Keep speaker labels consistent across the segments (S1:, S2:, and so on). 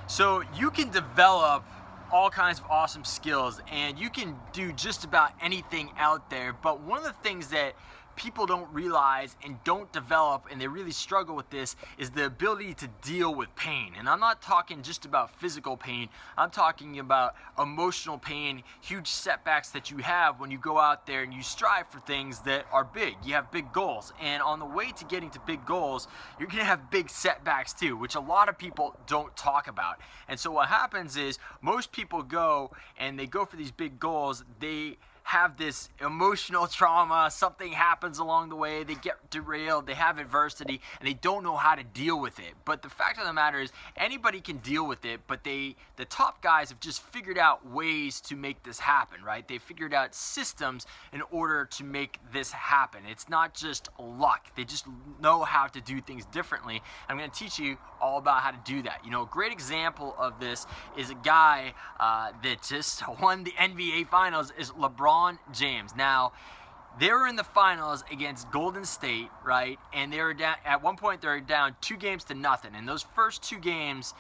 S1: So you can develop all kinds of awesome skills and you can do just about anything out there, but one of the things that people don't realize and don't develop, and they really struggle with this, is the ability to deal with pain. And I'm not talking just about physical pain, I'm talking about emotional pain, huge setbacks that you have when you go out there and you strive for things that are big. You have big goals, and on the way to getting to big goals, you're gonna have big setbacks too, which a lot of people don't talk about. And so what happens is most people go and they go for these big goals, they have this emotional trauma, something happens along the way, they get derailed, they have adversity, and they don't know how to deal with it. But the fact of the matter is, anybody can deal with it, but the top guys have just figured out ways to make this happen, right? They figured out systems in order to make this happen. It's not just luck, they just know how to do things differently. I'm gonna teach you all about how to do that. You know, a great example of this is a guy that just won the NBA Finals, is LeBron James. Now, they were in the finals against Golden State, right? And they were down, at one point they were down 2-0. And those first 2 games,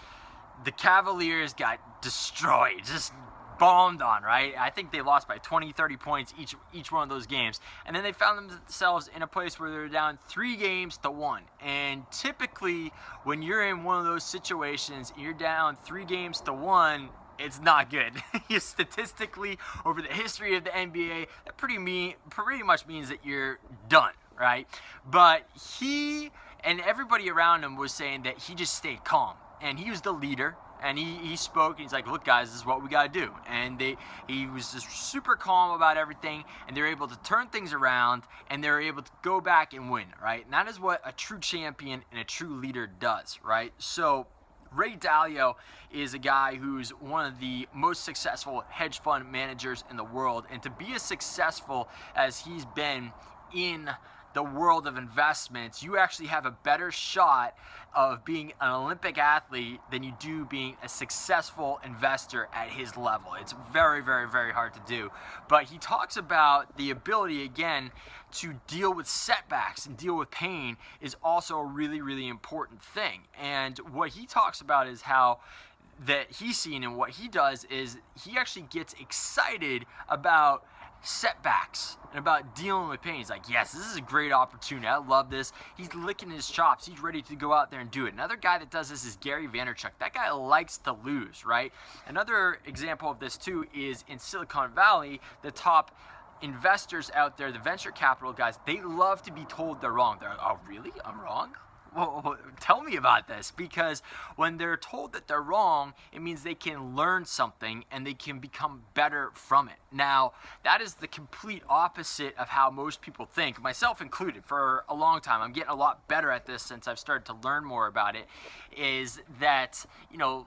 S1: the Cavaliers got destroyed, just bombed on, right? I think they lost by 20, 30 points each one of those games. And then they found themselves in a place where they were down 3-1. And typically, when you're in one of those situations, you're down 3-1, it's not good. Statistically, over the history of the NBA, that pretty much means that you're done, right? But he and everybody around him was saying that he just stayed calm. And he was the leader, and he spoke, and he's like, look guys, this is what we gotta do. And he was just super calm about everything, and they were able to turn things around, and they were able to go back and win, right? And that is what a true champion and a true leader does, right? So Ray Dalio is a guy who's one of the most successful hedge fund managers in the world, and to be as successful as he's been in the world of investments, you actually have a better shot of being an Olympic athlete than you do being a successful investor at his level. It's very, very, very hard to do. But he talks about the ability, again, to deal with setbacks and deal with pain is also a really, really important thing. And what he talks about is how that he's seen, and what he does is he actually gets excited about setbacks and about dealing with pain. He's like, yes, this is a great opportunity, I love this. He's licking his chops, he's ready to go out there and do it. Another guy that does this is Gary Vaynerchuk. That guy likes to lose, right? Another example of this too is in Silicon Valley, the top investors out there, the venture capital guys, they love to be told they're wrong. They're like, oh really, I'm wrong? Well, tell me about this, because when they're told that they're wrong, it means they can learn something and they can become better from it. Now, that is the complete opposite of how most people think, myself included. For a long time, I'm getting a lot better at this since I've started to learn more about it, is that, you know,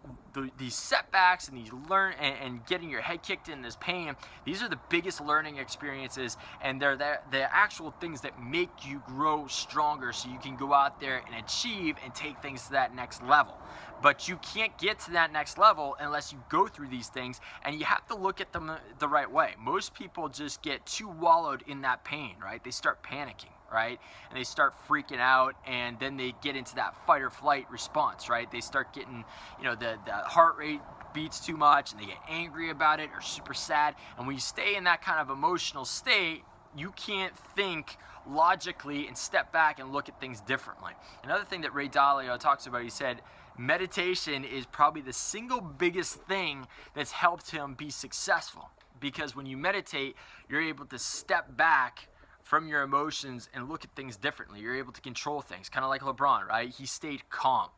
S1: these setbacks and these and getting your head kicked in this pain, these are the biggest learning experiences, and they're the actual things that make you grow stronger so you can go out there and achieve and take things to that next level. But you can't get to that next level unless you go through these things, and you have to look at them the right way. Most people just get too wallowed in that pain, right? They start panicking, right? And they start freaking out, and then they get into that fight or flight response, right? They start getting, you know, the heart rate beats too much, and they get angry about it or super sad. And when you stay in that kind of emotional state, you can't think logically and step back and look at things differently. Another thing that Ray Dalio talks about, he said, meditation is probably the single biggest thing that's helped him be successful. Because when you meditate, you're able to step back from your emotions and look at things differently. You're able to control things, kind of like LeBron, right? He stayed calm.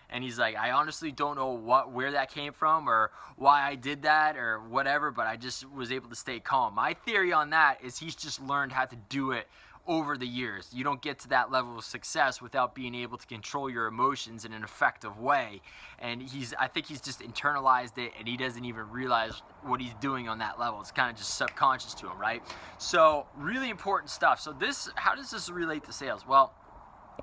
S1: And he's like, I honestly don't know where that came from or why I did that or whatever, but I just was able to stay calm. My theory on that is he's just learned how to do it over the years. You don't get to that level of success without being able to control your emotions in an effective way. And I think he's just internalized it, and he doesn't even realize what he's doing on that level. It's kind of just subconscious to him, right? So really important stuff. So how does this relate to sales? Well,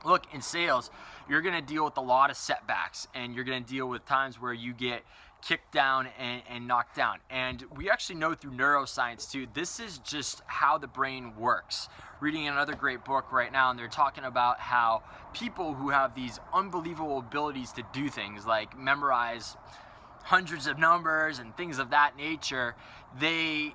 S1: look, in sales, you're going to deal with a lot of setbacks, and you're going to deal with times where you get kicked down and knocked down. And we actually know through neuroscience too, this is just how the brain works. Reading another great book right now, and they're talking about how people who have these unbelievable abilities to do things like memorize hundreds of numbers and things of that nature, they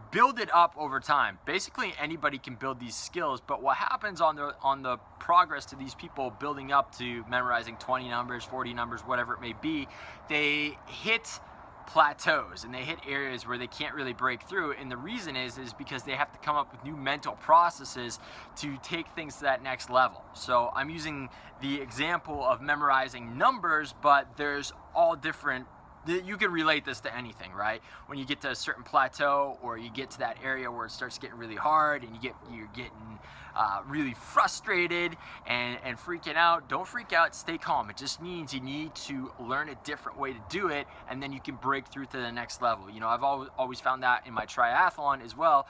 S1: build it up over time. Basically anybody can build these skills, but what happens on the progress to these people building up to memorizing 20 numbers, 40 numbers, whatever it may be, they hit plateaus and they hit areas where they can't really break through. And the reason is because they have to come up with new mental processes to take things to that next level. So I'm using the example of memorizing numbers, but there's all different. You can relate this to anything, right? When you get to a certain plateau, or you get to that area where it starts getting really hard, and you're getting really frustrated and freaking out. Don't freak out. Stay calm. It just means you need to learn a different way to do it, and then you can break through to the next level. You know, I've always found that in my triathlon as well.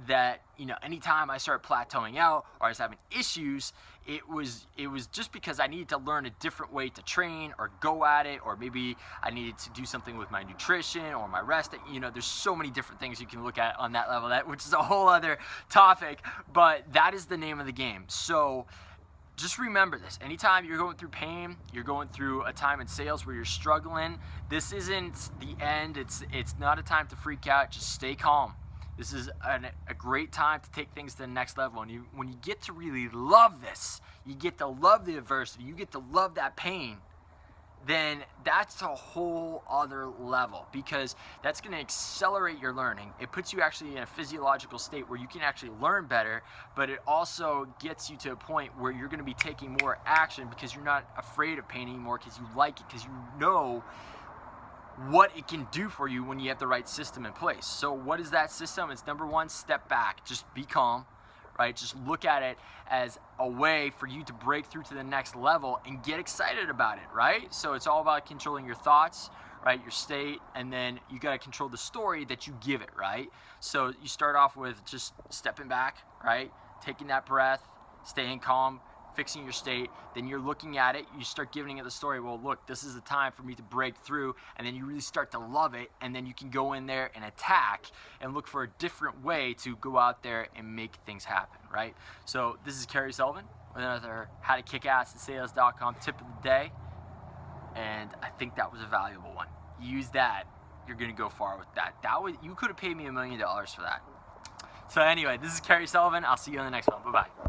S1: That anytime I started plateauing out or I was having issues, it was just because I needed to learn a different way to train or go at it, or maybe I needed to do something with my nutrition or my rest. There's so many different things you can look at on that level, which is a whole other topic, but that is the name of the game. So just remember this. Anytime you're going through pain, you're going through a time in sales where you're struggling, this isn't the end. It's not a time to freak out. Just stay calm. This is a great time to take things to the next level. And when you get to really love this, you get to love the adversity, you get to love that pain, then that's a whole other level, because that's going to accelerate your learning. It puts you actually in a physiological state where you can actually learn better, but it also gets you to a point where you're going to be taking more action because you're not afraid of pain anymore, because you like it, because you know what it can do for you when you have the right system in place. So what is that system? It's number one, step back. Just be calm, right? Just look at it as a way for you to break through to the next level and get excited about it, right? So it's all about controlling your thoughts, right? Your state, and then you got to control the story that you give it, right? So you start off with just stepping back, right? Taking that breath, staying calm, fixing your state. Then you're looking at it, you start giving it the story. Well, look, this is the time for me to break through, and then you really start to love it, and then you can go in there and attack and look for a different way to go out there and make things happen, right? So this is Kerry Sullivan with another howtokickassitsales.com tip of the day, and I think that was a valuable one. Use that. You're gonna go far with that. You could have paid me $1 million for that. So anyway, this is Kerry Sullivan. I'll see you on the next one. Bye-bye.